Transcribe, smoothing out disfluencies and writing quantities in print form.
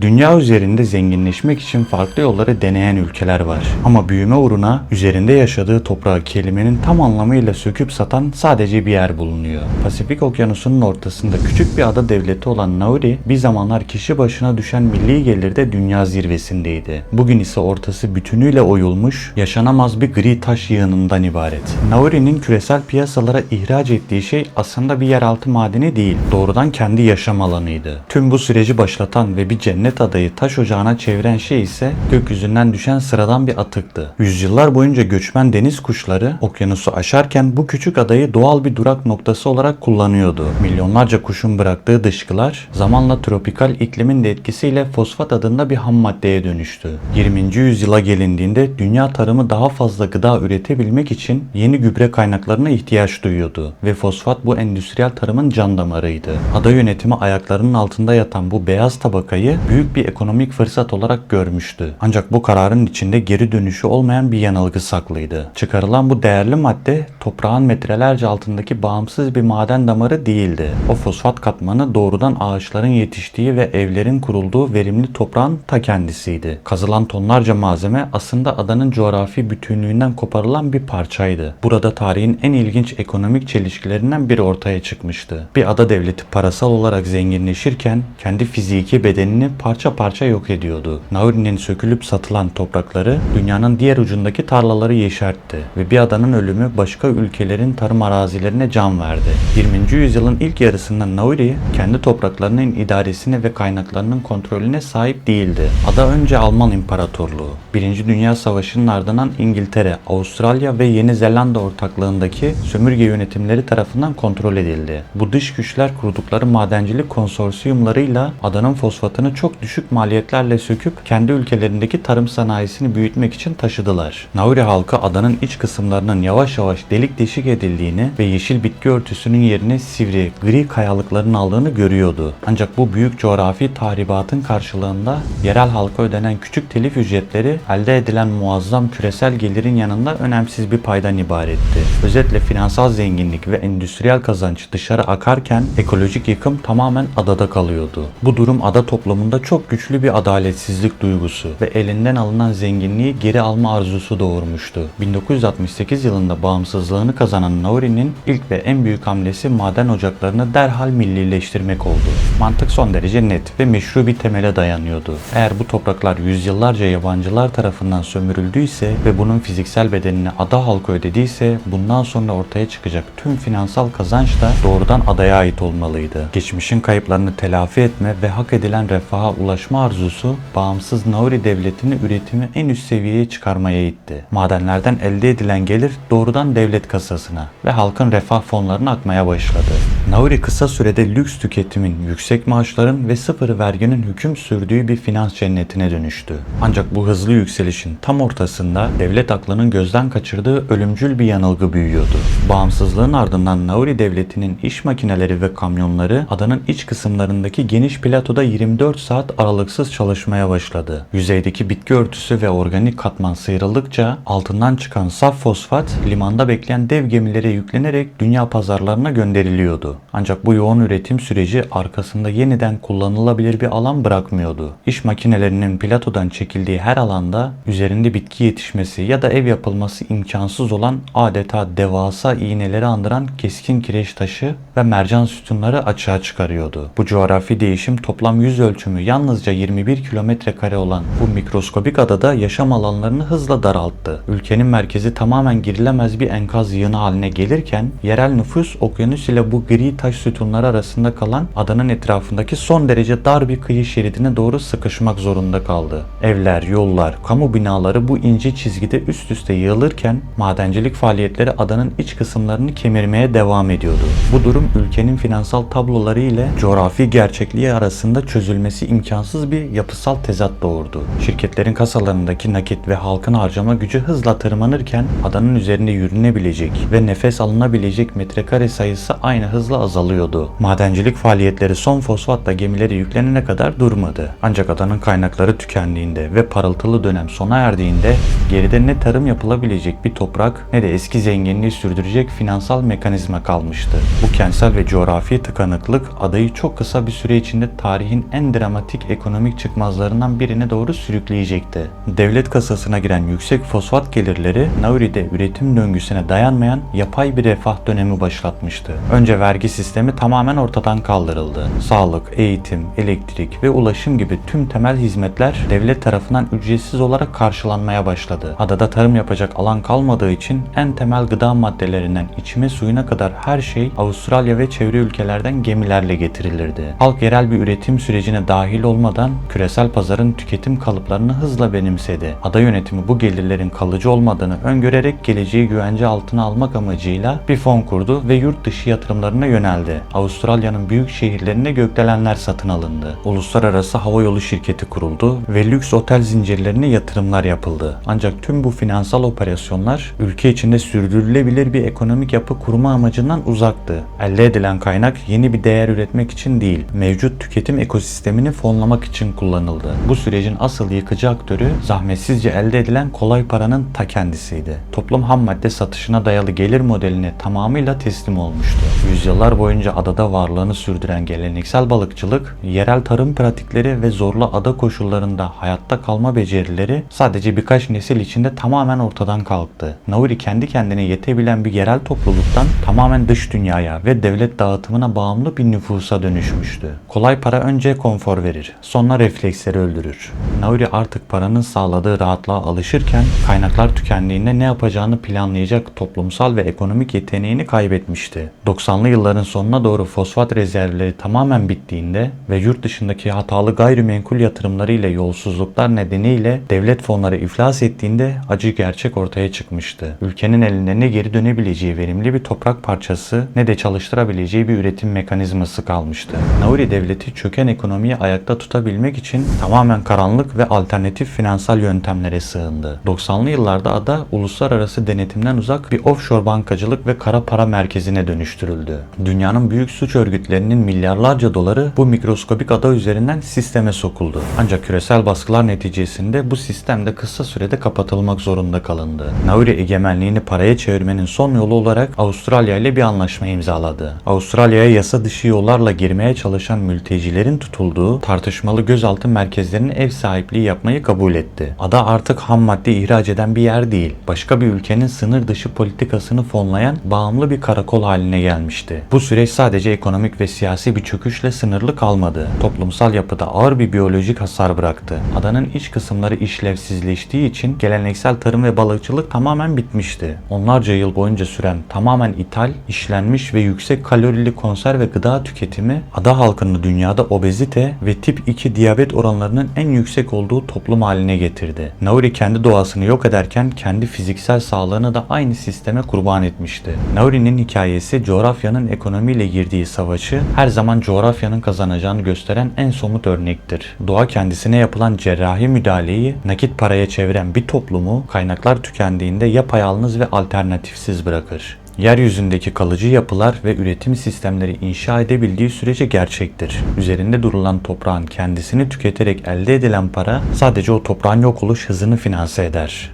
Dünya üzerinde zenginleşmek için farklı yolları deneyen ülkeler var. Ama büyüme uğruna üzerinde yaşadığı toprağı kelimenin tam anlamıyla söküp satan sadece bir yer bulunuyor. Pasifik Okyanusu'nun ortasında küçük bir ada devleti olan Nauru, bir zamanlar kişi başına düşen milli gelirde dünya zirvesindeydi. Bugün ise ortası bütünüyle oyulmuş, yaşanamaz bir gri taş yığınından ibaret. Nauru'nun küresel piyasalara ihraç ettiği şey aslında bir yeraltı madeni değil, doğrudan kendi yaşam alanıydı. Tüm bu süreci başlatan ve bir cennet adayı taş ocağına çeviren şey ise gökyüzünden düşen sıradan bir atıktı. Yüzyıllar boyunca göçmen deniz kuşları okyanusu aşarken bu küçük adayı doğal bir durak noktası olarak kullanıyordu. Milyonlarca kuşun bıraktığı dışkılar zamanla tropikal iklimin de etkisiyle fosfat adında bir ham maddeye dönüştü. 20. yüzyıla gelindiğinde dünya tarımı daha fazla gıda üretebilmek için yeni gübre kaynaklarına ihtiyaç duyuyordu ve fosfat bu endüstriyel tarımın can damarıydı. Ada yönetimi ayaklarının altında yatan bu beyaz tabakayı büyük bir ekonomik fırsat olarak görmüştü. Ancak bu kararın içinde geri dönüşü olmayan bir yanılgı saklıydı. Çıkarılan bu değerli madde toprağın metrelerce altındaki bağımsız bir maden damarı değildi. O fosfat katmanı doğrudan ağaçların yetiştiği ve evlerin kurulduğu verimli toprağın ta kendisiydi. Kazılan tonlarca malzeme aslında adanın coğrafi bütünlüğünden koparılan bir parçaydı. Burada tarihin en ilginç ekonomik çelişkilerinden biri ortaya çıkmıştı. Bir ada devleti parasal olarak zenginleşirken kendi fiziki bedenini parça parça yok ediyordu. Nauru'nun sökülüp satılan toprakları dünyanın diğer ucundaki tarlaları yeşertti ve bir adanın ölümü başka ülkelerin tarım arazilerine can verdi. 20. yüzyılın ilk yarısında Nauru kendi topraklarının idaresine ve kaynaklarının kontrolüne sahip değildi. Ada önce Alman İmparatorluğu, 1. Dünya Savaşı'nın ardından İngiltere, Avustralya ve Yeni Zelanda ortaklığındaki sömürge yönetimleri tarafından kontrol edildi. Bu dış güçler kurdukları madencilik konsorsiyumlarıyla adanın fosfatını çok düşük maliyetlerle söküp kendi ülkelerindeki tarım sanayisini büyütmek için taşıdılar. Nauru halkı adanın iç kısımlarının yavaş yavaş delik deşik edildiğini ve yeşil bitki örtüsünün yerini sivri, gri kayalıkların aldığını görüyordu. Ancak bu büyük coğrafi tahribatın karşılığında yerel halka ödenen küçük telif ücretleri elde edilen muazzam küresel gelirin yanında önemsiz bir paydan ibaretti. Özetle finansal zenginlik ve endüstriyel kazanç dışarı akarken ekolojik yıkım tamamen adada kalıyordu. Bu durum ada toplumunda çok güçlü bir adaletsizlik duygusu ve elinden alınan zenginliği geri alma arzusu doğurmuştu. 1968 yılında bağımsızlığını kazanan Nauru'nun ilk ve en büyük hamlesi maden ocaklarını derhal millileştirmek oldu. Mantık son derece net ve meşru bir temele dayanıyordu. Eğer bu topraklar yüzyıllarca yabancılar tarafından sömürüldüyse ve bunun fiziksel bedelini ada halkı ödediyse bundan sonra ortaya çıkacak tüm finansal kazanç da doğrudan adaya ait olmalıydı. Geçmişin kayıplarını telafi etme ve hak edilen refaha ulaşma arzusu bağımsız Nauru devletini üretimi en üst seviyeye çıkarmaya itti. Madenlerden elde edilen gelir doğrudan devlet kasasına ve halkın refah fonlarına akmaya başladı. Nauru kısa sürede lüks tüketimin, yüksek maaşların ve sıfır verginin hüküm sürdüğü bir finans cennetine dönüştü. Ancak bu hızlı yükselişin tam ortasında devlet aklının gözden kaçırdığı ölümcül bir yanılgı büyüyordu. Bağımsızlığın ardından Nauru devletinin iş makineleri ve kamyonları adanın iç kısımlarındaki geniş platoda 24 saat aralıksız çalışmaya başladı. Yüzeydeki bitki örtüsü ve organik katman sıyrıldıkça altından çıkan saf fosfat limanda bekleyen dev gemilere yüklenerek dünya pazarlarına gönderiliyordu. Ancak bu yoğun üretim süreci arkasında yeniden kullanılabilir bir alan bırakmıyordu. İş makinelerinin platodan çekildiği her alanda üzerinde bitki yetişmesi ya da ev yapılması imkansız olan adeta devasa iğneleri andıran keskin kireç taşı ve mercan sütunları açığa çıkarıyordu. Bu coğrafi değişim toplam yüz ölçümü yalnızca 21 kilometre kare olan bu mikroskobik adada yaşam alanlarını hızla daralttı. Ülkenin merkezi tamamen girilemez bir enkaz yığını haline gelirken yerel nüfus okyanus ile bu gri taş sütunları arasında kalan adanın etrafındaki son derece dar bir kıyı şeridine doğru sıkışmak zorunda kaldı. Evler, yollar, kamu binaları bu ince çizgide üst üste yığılırken madencilik faaliyetleri adanın iç kısımlarını kemirmeye devam ediyordu. Bu durum ülkenin finansal tabloları ile coğrafi gerçekliği arasında çözülmesi imkansız bir yapısal tezat doğurdu. Şirketlerin kasalarındaki nakit ve halkın harcama gücü hızla tırmanırken adanın üzerinde yürünebilecek ve nefes alınabilecek metrekare sayısı aynı hızla azalıyordu. Madencilik faaliyetleri son fosfatla gemilere yüklenene kadar durmadı. Ancak adanın kaynakları tükendiğinde ve parıltılı dönem sona erdiğinde geride ne tarım yapılabilecek bir toprak ne de eski zenginliği sürdürecek finansal mekanizma kalmıştı. Bu kentsel ve coğrafi tıkanıklık adayı çok kısa bir süre içinde tarihin en dramatik kritik ekonomik çıkmazlarından birine doğru sürükleyecekti. Devlet kasasına giren yüksek fosfat gelirleri Nauri'de üretim döngüsüne dayanmayan yapay bir refah dönemi başlatmıştı. Önce vergi sistemi tamamen ortadan kaldırıldı. Sağlık, eğitim, elektrik ve ulaşım gibi tüm temel hizmetler devlet tarafından ücretsiz olarak karşılanmaya başladı. Adada tarım yapacak alan kalmadığı için en temel gıda maddelerinden içme suyuna kadar her şey Avustralya ve çevre ülkelerden gemilerle getirilirdi. Halk yerel bir üretim sürecine dahil olmadan küresel pazarın tüketim kalıplarını hızla benimsedi. Ada yönetimi bu gelirlerin kalıcı olmadığını öngörerek geleceği güvence altına almak amacıyla bir fon kurdu ve yurt dışı yatırımlarına yöneldi. Avustralya'nın büyük şehirlerinde gökdelenler satın alındı. Uluslararası havayolu şirketi kuruldu ve lüks otel zincirlerine yatırımlar yapıldı. Ancak tüm bu finansal operasyonlar ülke içinde sürdürülebilir bir ekonomik yapı kurma amacından uzaktı. Elde edilen kaynak yeni bir değer üretmek için değil, mevcut tüketim ekosistemini fonlamak için kullanıldı. Bu sürecin asıl yıkıcı aktörü zahmetsizce elde edilen kolay paranın ta kendisiydi. Toplum ham madde satışına dayalı gelir modeline tamamıyla teslim olmuştu. Yüzyıllar boyunca adada varlığını sürdüren geleneksel balıkçılık, yerel tarım pratikleri ve zorlu ada koşullarında hayatta kalma becerileri sadece birkaç nesil içinde tamamen ortadan kalktı. Nauri kendi kendine yetebilen bir yerel topluluktan tamamen dış dünyaya ve devlet dağıtımına bağımlı bir nüfusa dönüşmüştü. Kolay para önce konfor verir, sonra refleksleri öldürür. Nauri artık paranın sağladığı rahatlığa alışırken kaynaklar tükendiğinde ne yapacağını planlayacak toplumsal ve ekonomik yeteneğini kaybetmişti. 90'lı yılların sonuna doğru fosfat rezervleri tamamen bittiğinde ve yurt dışındaki hatalı gayrimenkul yatırımlarıyla yolsuzluklar nedeniyle devlet fonları iflas ettiğinde acı gerçek ortaya çıkmıştı. Ülkenin elinde ne geri dönebileceği verimli bir toprak parçası ne de çalıştırabileceği bir üretim mekanizması kalmıştı. Nauri devleti çöken ekonomiyi ayakta tutabilmek için tamamen karanlık ve alternatif finansal yöntemlere sığındı. 90'lı yıllarda ada uluslararası denetimden uzak bir offshore bankacılık ve kara para merkezine dönüştürüldü. Dünyanın büyük suç örgütlerinin milyarlarca doları bu mikroskopik ada üzerinden sisteme sokuldu. Ancak küresel baskılar neticesinde bu sistem de kısa sürede kapatılmak zorunda kalındı. Nauri egemenliğini paraya çevirmenin son yolu olarak Avustralya ile bir anlaşma imzaladı. Avustralya'ya yasa dışı yollarla girmeye çalışan mültecilerin tutulduğu tartışmalı gözaltı merkezlerinin ev sahipliği yapmayı kabul etti. Ada artık ham madde ihraç eden bir yer değil, başka bir ülkenin sınır dışı politikasını fonlayan bağımlı bir karakol haline gelmişti. Bu süreç sadece ekonomik ve siyasi bir çöküşle sınırlı kalmadı. Toplumsal yapıda ağır bir biyolojik hasar bıraktı. Adanın iç kısımları işlevsizleştiği için geleneksel tarım ve balıkçılık tamamen bitmişti. Onlarca yıl boyunca süren tamamen ithal, işlenmiş ve yüksek kalorili konserve gıda tüketimi ada halkını dünyada obezite ve tip 2 diyabet oranlarının en yüksek olduğu toplum haline getirdi. Nauri kendi doğasını yok ederken kendi fiziksel sağlığını da aynı sisteme kurban etmişti. Nauri'nin hikayesi coğrafyanın ekonomiyle girdiği savaşı her zaman coğrafyanın kazanacağını gösteren en somut örnektir. Doğa kendisine yapılan cerrahi müdahaleyi nakit paraya çeviren bir toplumu kaynaklar tükendiğinde yapayalnız ve alternatifsiz bırakır. Yeryüzündeki kalıcı yapılar ve üretim sistemleri inşa edebildiği sürece gerçektir. Üzerinde durulan toprağın kendisini tüketerek elde edilen para sadece o toprağın yok oluş hızını finanse eder.